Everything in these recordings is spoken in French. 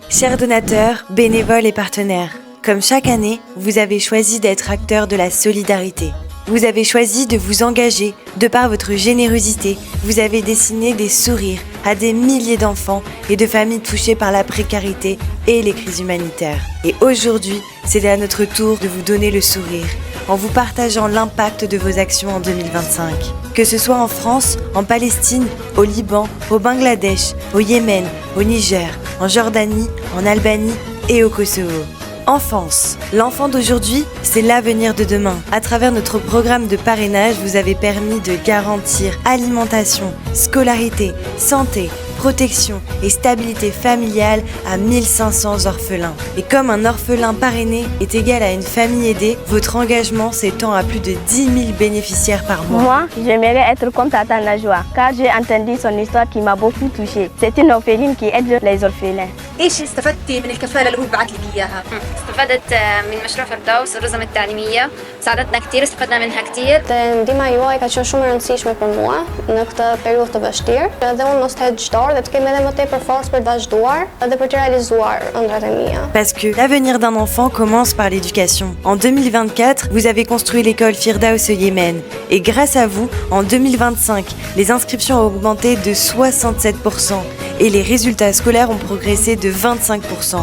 Chers donateurs, bénévoles et partenaires, comme chaque année, vous avez choisi d'être acteurs de la solidarité. Vous avez choisi de vous engager, de par votre générosité, vous avez dessiné des sourires à des milliers d'enfants et de familles touchées par la précarité et les crises humanitaires. Et aujourd'hui, c'est à notre tour de vous donner le sourire, en vous partageant l'impact de vos actions en 2025. Que ce soit en France, en Palestine, au Liban, au Bangladesh, au Yémen, au Niger, en Jordanie, en Albanie et au Kosovo. Enfance. L'enfant d'aujourd'hui, c'est l'avenir de demain. À travers notre programme de parrainage, vous avez permis de garantir alimentation, scolarité, santé, protection et stabilité familiale à 1500 orphelins. Et comme un orphelin parrainé est égal à une famille aidée, votre engagement s'étend à plus de 10 000 bénéficiaires par mois. Moi, j'aimerais être comme Tata Najwa, car j'ai entendu son histoire qui m'a beaucoup touchée. C'est une orpheline qui aide les orphelins. ايش استفدتي من الكفاله اللي هو بعت لك اياها؟ استفدت من مشروع فردوس الرزم التعليمية ساعدتنا كتير استفدنا منها كتير. Ndihma juaj ka qenë shumë e rëndësishme për mua në këtë periudhë të vështirë. Dhe unë mos të gjdor dhe të kem edhe më tepër forcë për të vazhduar dhe për të realizuar ëndrat e mia. Parce que l'avenir d'un enfant commence par l'éducation. En 2024, vous avez construit l'école Firdaus au Yémen. Et grâce à vous, en 2025, les inscriptions ont augmenté de 67% et les résultats scolaires ont progressé de 25%.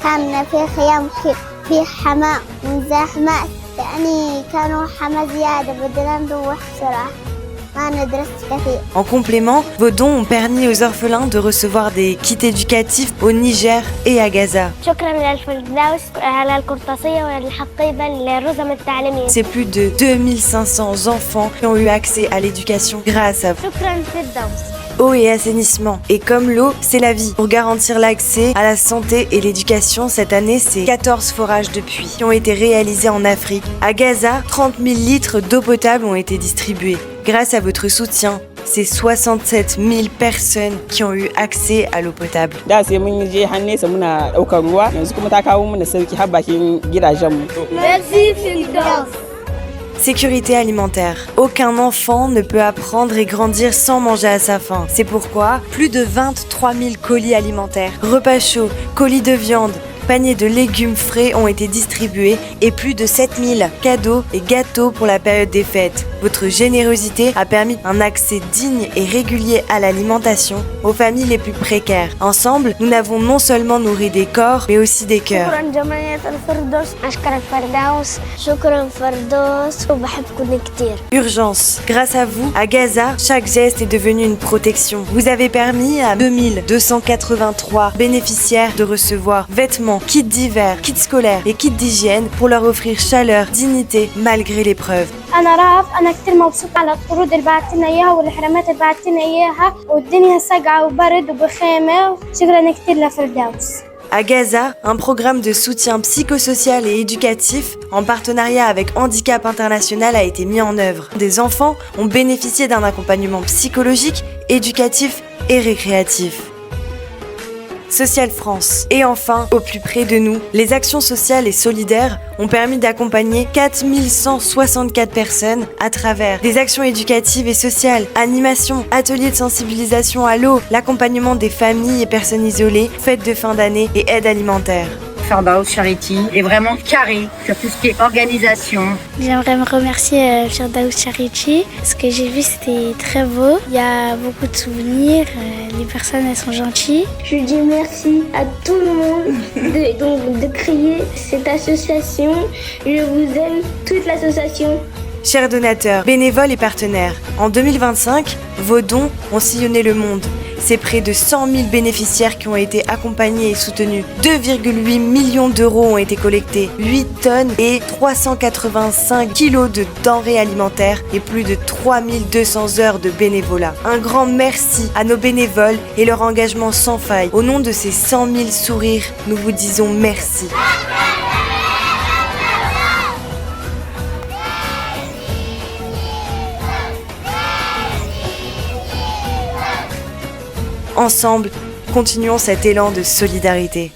كان في خيام في حماء مزاحمات يعني كانوا حما زيادة بدنا نروح بسرعة ما ندرس كثير. En complément, vos dons ont permis aux orphelins de recevoir des kits éducatifs au Niger et à Gaza. شكرا للفردوس على القرطاسية والحقيبة للرزم التعليمية. C'est plus de 2500 enfants qui ont eu accès à l'éducation grâce à vous. شكرا فردوس. Eau et assainissement. Et comme l'eau, c'est la vie. Pour garantir l'accès à la santé et l'éducation, cette année, c'est 14 forages de puits qui ont été réalisés en Afrique. À Gaza, 30 000 litres d'eau potable ont été distribués. Grâce à votre soutien, c'est 67 000 personnes qui ont eu accès à l'eau potable. Merci Firdaus. Sécurité alimentaire. Aucun enfant ne peut apprendre et grandir sans manger à sa faim. C'est pourquoi plus de 23 000 colis alimentaires, repas chauds, colis de viande, paniers de légumes frais ont été distribués et plus de 7 000 cadeaux et gâteaux pour la période des fêtes. Votre générosité a permis un accès digne et régulier à l'alimentation aux familles les plus précaires. Ensemble, nous n'avons non seulement nourri des corps, mais aussi des cœurs. شكرا جمعية الفردوس. أشكرك فردوس. شكرا فردوس وبحبكم كتير. Urgence. Grâce à vous, à Gaza, chaque geste est devenu une protection. Vous avez permis à 2283 bénéficiaires de recevoir vêtements, kits d'hiver, kits scolaires et kits d'hygiène pour leur offrir chaleur, dignité malgré l'épreuve. أنا رهف أنا كتير مبسوطة على الطرود اللي بعتنا إياها والحرامات اللي بعتنا إياها والدنيا ساقعة وبرد وبخيمة. شكرا كتير لفردوس. À Gaza, un programme de soutien psychosocial et éducatif en partenariat avec Handicap International a été mis en œuvre. Des enfants ont bénéficié d'un accompagnement psychologique, éducatif et récréatif. Social France. Et enfin, au plus près de nous, les actions sociales et solidaires ont permis d'accompagner 4164 personnes à travers des actions éducatives et sociales, animations, ateliers de sensibilisation à l'eau, l'accompagnement des familles et personnes isolées, fêtes de fin d'année et aide alimentaire. Firdaus Charity est vraiment carré sur tout ce qui est organisation. J'aimerais me remercier Firdaus Charity. Ce que j'ai vu, c'était très beau. Il y a beaucoup de souvenirs. Les personnes, elles sont gentilles. Je dis merci à tout le monde de créer cette association. Je vous aime, toute l'association. Chers donateurs, bénévoles et partenaires, en 2025, vos dons ont sillonné le monde. C'est près de 100 000 bénéficiaires qui ont été accompagnés et soutenus. 2,8 millions d'euros ont été collectés, 8 tonnes et 385 kilos de denrées alimentaires et plus de 3200 heures de bénévolat. Un grand merci à nos bénévoles et leur engagement sans faille. Au nom de ces 100 000 sourires, nous vous disons merci. Ensemble, continuons cet élan de solidarité.